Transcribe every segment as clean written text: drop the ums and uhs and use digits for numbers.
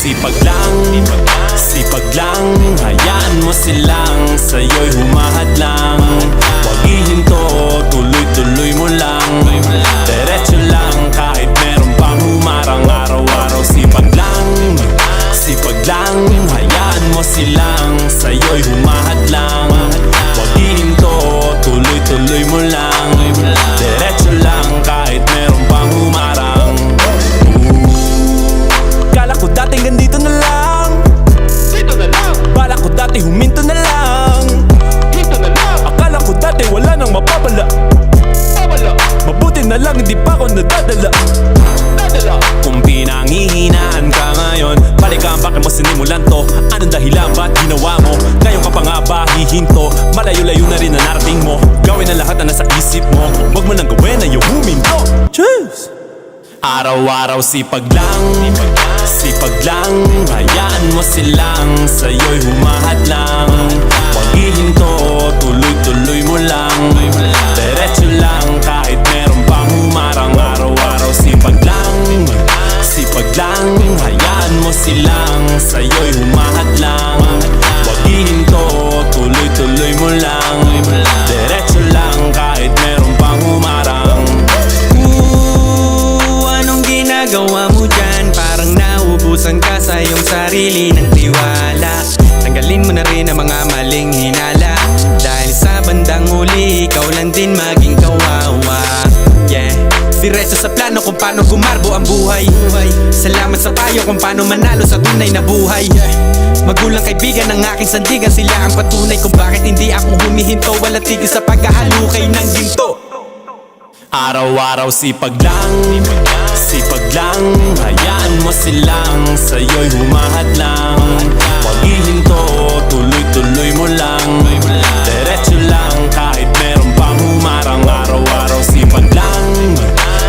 sipag lang, sipag lang. Hayaan mo silang sa'yo'y humahadlang. Huwag ihinto, tuloy-tuloy mo lang. Diretso lang kahit meron pang humarang. Araw-araw sipag lang, sipag lang. Hayaan mo silang sa'yo'y humahadlang. Huwag ihinto, tuloy-tuloy mo lang. Diretso lang kahit meron pang humarang. Kala ko dating ganito na lang, Dito na lang, bala ko dati huminto na lang. dito na lang, Akala ko dati wala nang mapapala. babala, Mabuti na lang hindi pa ako nadadala. dadala. Kung pinanghihinaan ka ngayon, balikan bakit mo sinimulan to? Anong dahilan ba't ginawa mo? Ngayon ka pa nga ba hihinto? Malayo-layo na rin na narating mo. Gawin ang lahat na nasa isip mo. Huwag mo nang gawin na yung huminto. Cheers! Araw-araw sipag lang, sipag lang. Hayaan mo silang sa'yo'y humahadlang. Huwag ihinto, tuloy-tuloy mo lang. Diretso lang kahit meron pang humarang. Araw-araw sipag lang, sipag lang. Hayaan mo silang sa'yo'y humahadlang. Huwag ihinto, tuloy-tuloy mo lang. Diretso lang kahit meron pang humarang. Anong ginagawa mo dyan? Parang naubusan ka sa iyong sarili ng tiwala. Tanggalin mo na rin ang mga maling hinala, dahil sa bandang huli ikaw lang din maging kawawa. Yeah, diretso sa plano kung paano gumarbo ang buhay. Salamat sa payo kung paano manalo sa tunay na buhay. Magulang kaibigan ng aking sandigan, sila ang patunay kung bakit hindi ako humihinto. Wala tigil sa pagkahalukay ng ginto. Araw-araw sipag lang, sipag lang. Hayaan mo silang sa'yo'y humahadlang. Huwag ihinto, tuloy-tuloy mo lang. Diretso lang kahit meron pang humarang. Araw-araw sipag lang,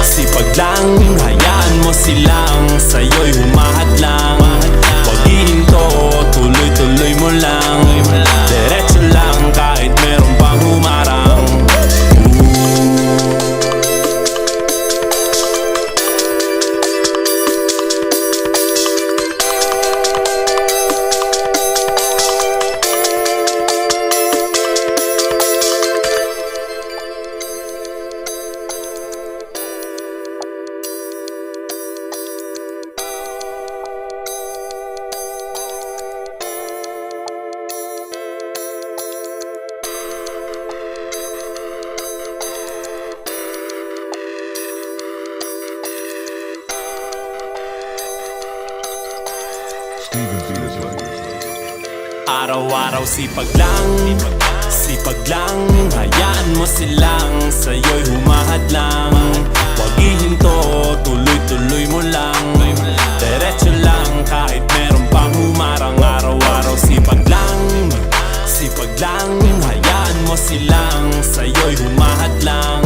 sipag lang. Hayaan mo silang sa'yo'y humahadlang. Huwag ihinto, tuloy-tuloy mo lang. Diretso lang kahit meron pang humarang. Araw-araw sipag lang, sipag lang. Hayaan mo silang sa'yo'y humahadlang. Huwag ihinto, tuloy-tuloy mo lang. Diretso lang kahit meron pang humarang. Araw-araw sipag lang, sipag lang. Hayaan mo silang sa'yo'y humahadlang.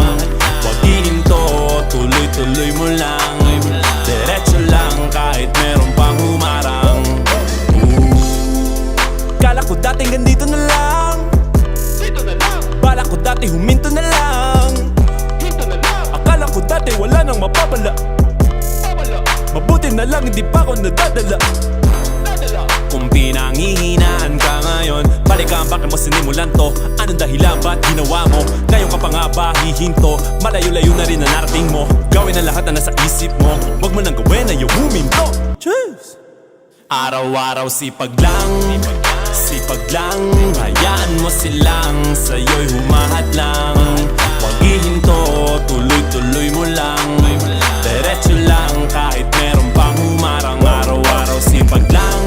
Huwag ihinto, tuloy-tuloy mo lang. Diretso lang kahit meron pang humarang. Kala ko dating ganito na lang, Dito na lang, bala ko dati huminto na lang. dito na lang, Akala ko dati wala nang mapapala. babala, Mabuti na lang hindi pa ako nadadala. dadala. Kung pinanghihinaan ka ngayon, balikan bakit mo sinimulan to? Anong dahilan ba't ginawa mo? Ngayon ka pa nga ba hihinto? Malayo-layo na rin na narating mo. Gawin ang lahat na nasa isip mo. Huwag mo nang gawin na yung huminto. Cheers! Araw-araw sipag lang, sipag lang. Hayaan mo silang sa'yo'y humahadlang. Huwag ihinto, tuloy-tuloy mo lang. Diretso lang kahit meron pang humarang. Araw-araw sipag lang,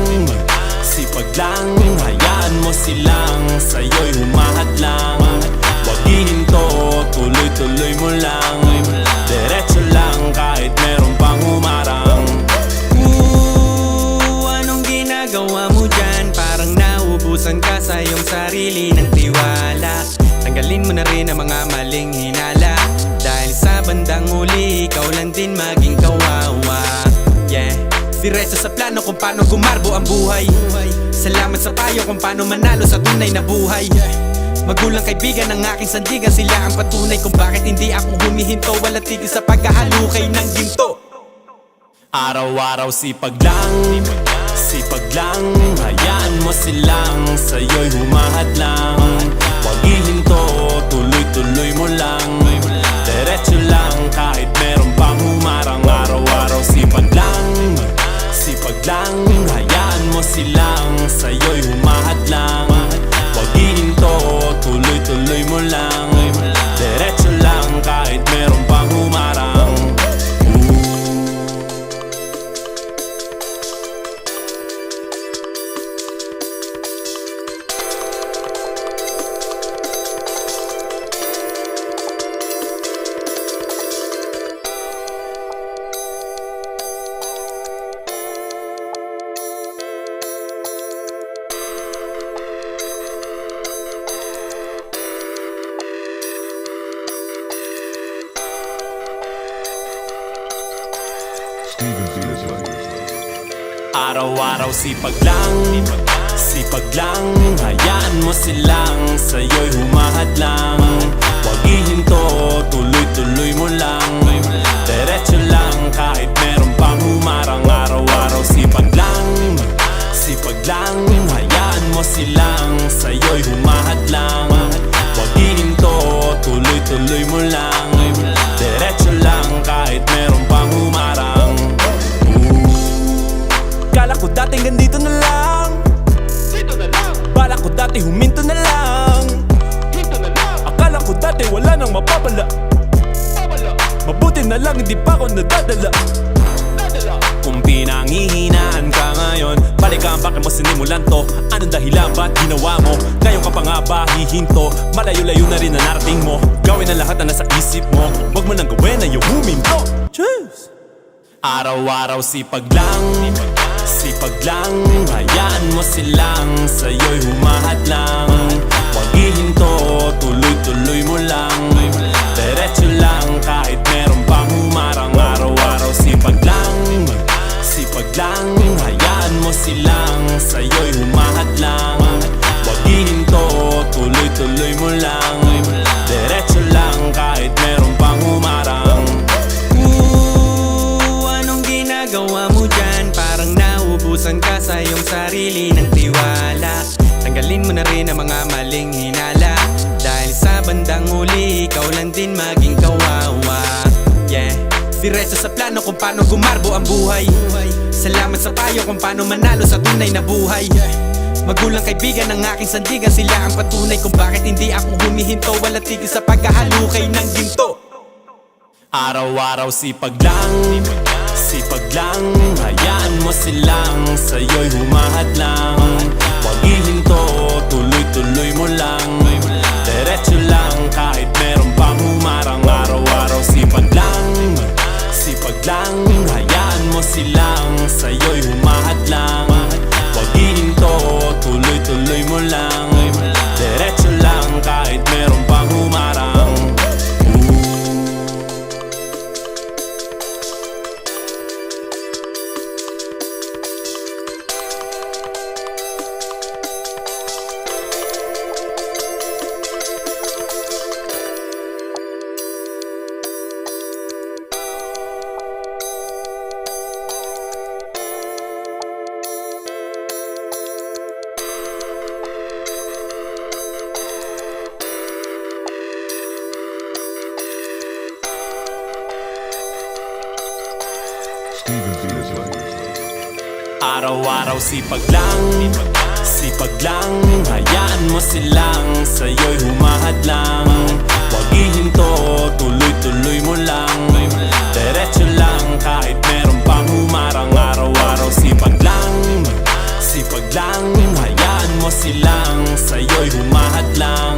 sipag lang. Hayaan mo silang sa'yo'y humahadlang. Huwag ihinto, tuloy-tuloy mo lang. Diretso lang kahit meron pang humarang. Anong ginagawa mo dyan? Parang naubusan ka sa iyong sarili ng tiwala. Tanggalin mo na rin ang mga maling hinala, dahil sa bandang huli ikaw lang din maging kawawa. Yeah, diretso sa plano kung paano gumarbo ang buhay. Salamat sa payo kung paano manalo sa tunay na buhay. Magulang kaibigan ng aking sandigan, sila ang patunay kung bakit hindi ako humihinto. Walang tigil sa pagkahalukay ng ginto. Araw-araw sipag lang, sipag lang. Hayaan mo silang sa'yo'y humahad lang. Huwag ihinto, tuloy-tuloy mo lang. Diretso lang kahit meron pang humarang. Araw-araw sipag lang, sipag lang. Hayaan mo silang sa'yo'y humahad lang. Huwag ihinto, tuloy-tuloy mo lang. Diretso lang kahit meron pang humarang. Araw-araw sipag lang, sipag lang. Hayaan mo silang sa'yo'y humahad lang. Huwag ihinto, tuloy-tuloy mo lang. Diretso lang kahit meron pang humarang. Araw-araw sipag lang, sipag lang. Hayaan mo silang sa'yo'y humahad lang. Huwag ihinto, tuloy-tuloy mo lang. Diretso lang kahit meron pang humarang. Kala ko dating ganito na lang, Dito na lang, bala ko dati huminto na lang. hinto na lang, Akala ko dati wala nang mapapala. babala, Mabuti na lang hindi pa ako nadadala. nadala. Kung pinanghihinaan ka ngayon, balikan bakit mo sinimulan to. Anong dahilan ba't ginawa mo? Ngayon ka pa nga ba hihinto? Malayo-layo na rin na narating mo. Gawin ang lahat na nasa isip mo. Huwag mo nang gawin na yung huminto. Cheers! Araw-araw sipag lang, sipag lang. Hayaan mo silang sa'yo'y humahad lang. Huwag ihinto, tuloy-tuloy mo lang. Diretso lang kahit meron pang humarang. Araw-araw sipag lang, sipag lang. Hayaan mo silang sa'yo'y humahad lang. Huwag ihinto, tuloy-tuloy mo lang. Diretso lang kahit meron pang humarang. Anong ginagawa mo dyan? Parang nauubusan ka sa iyong sarili ng tiwala. Tanggalin mo na rin ang mga maling hinala. Dahil sa bandang huli, ikaw lang din maging kawawa. Yeah, diretso sa plano kung paano gumarbo ang buhay. Salamat sa payo kung paano manalo sa tunay na buhay. Magulang kaibigan ng aking sandigan, sila ang patunay kung bakit hindi ako humihinto. Walang tigil sa pagkahalukay ng ginto. Araw-araw sipag lang, sipag lang. Hayaan mo silang sa'yo'y humahad lang. Huwag ihinto, tuloy-tuloy mo lang. Diretso lang kahit meron pang humarang. Araw-araw sipag lang, sipag lang. Hayaan mo silang sa'yo'y humahad lang. Huwag ihinto, tuloy-tuloy mo lang. Diretso lang kahit meron pang humarang. Araw-araw sipag lang, sipag lang. Hayaan mo silang sa'yo'y humahad lang. Huwag ihinto, tuloy-tuloy mo lang. Diretso lang kahit meron pang humarang. Araw-araw sipag lang, sipag lang. Hayaan mo silang sa'yo'y humahad lang.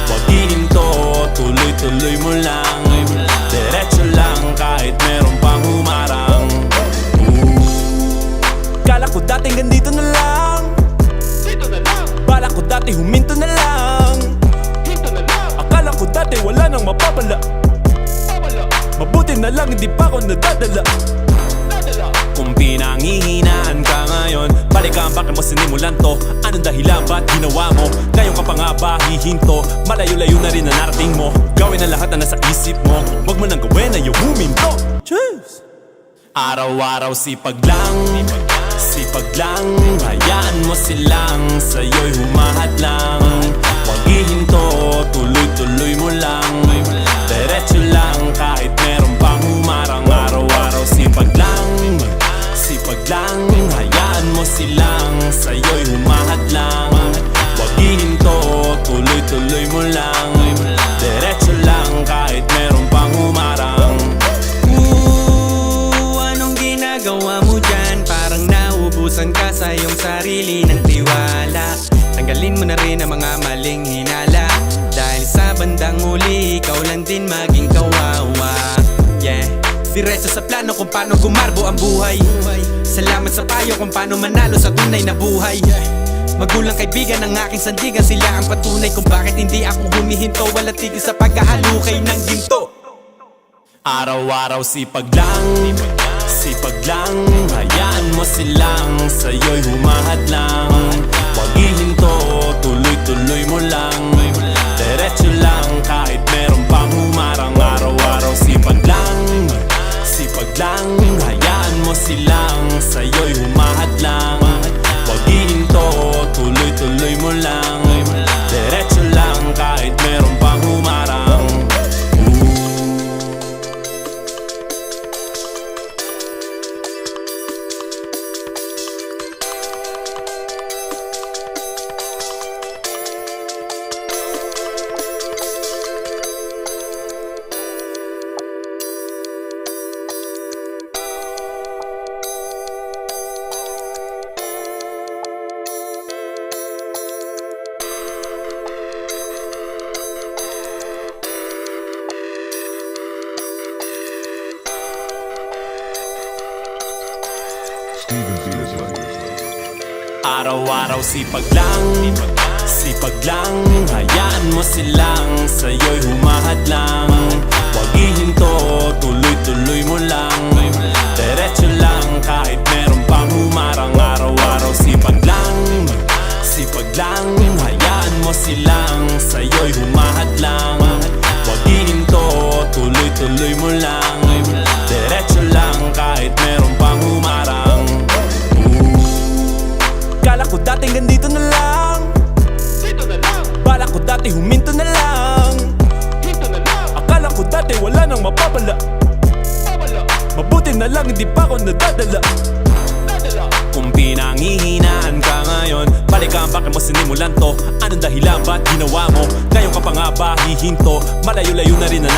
Huwag ihinto, tuloy-tuloy mo lang. Diretso lang kahit meron pang humarang. Kala ko dating ganito na lang, Dito na lang, bala ko dati huminto na lang. hinto na lang, Akala ko dati wala nang mapapala. babala, Mabuti na lang hindi pa ako nadadala. nadala. Kung pinanghihinaan ka ngayon, balikan bakit mo sinimulan to. Anong dahilan ba't ginawa mo? Ngayon ka pa nga ba hihinto? Malayo-layo na rin na narating mo. Gawin ang lahat na nasa isip mo. Huwag mo nang gawin na yung huminto. Cheers! Araw-araw sipag lang, Sipag lang, hayaan mo silang sa'yo'y humahad lang. Huwag ihinto, tuloy-tuloy mo lang. Diretso lang kahit meron pang humarang. Araw-araw sipag lang, hayaan mo silang sa'yo'y humahad lang. Huwag ihinto, tuloy-tuloy mo lang. Diretso lang kahit meron pang humarang. Anong ginagawa mo dyan? Parang naubusan ka sa iyong sarili ng tiwala. Tanggalin mo na rin ang mga maling hinala, dahil sa bandang huli ikaw lang din maging kawawa. Yeah, diretso sa plano kung paano gumarbo ang buhay. Salamat sa payo kung paano manalo sa tunay na buhay. Magulang kaibigan ng aking sandigan, sila ang patunay kung bakit hindi ako humihinto. Wala tigil sa pagkahalukay ng ginto. Araw-araw sipag lang, hayaan mo silang sa'yo'y humahad lang. Huwag ihinto, tuloy-tuloy mo lang. Diretso lang kahit meron pang humarang. Araw-araw sipag lang, hayaan mo silang sa'yo'y humahad lang. Huwag ihinto, tuloy-tuloy mo lang. Diretso lang kahit meron pang humarang. Araw-araw sipag lang, hayaan mo silang sa'yo'y humahad lang. Huwag ihinto, tuloy-tuloy mo lang. Diretso lang kahit meron pang humarang. Araw-araw sipag lang, hayaan mo silang sa'yo'y humahad lang. Huwag ihinto, tuloy-tuloy mo lang. Diretso lang kahit meron pang humarang. Kala ko dati ganito na lang, Dito na lang, bala ko dati huminto na lang. hinto na lang, Akala ko dati wala nang mapapala, babala, mabuti na lang hindi pa ako nadadala. dadala. Kung pinanghihinaan ka ngayon, balikan bakit mo sinimulan to? Anong dahilan ba't ginawa mo? Ngayon ka pa nga ba hihinto? Malayo-layo na rin na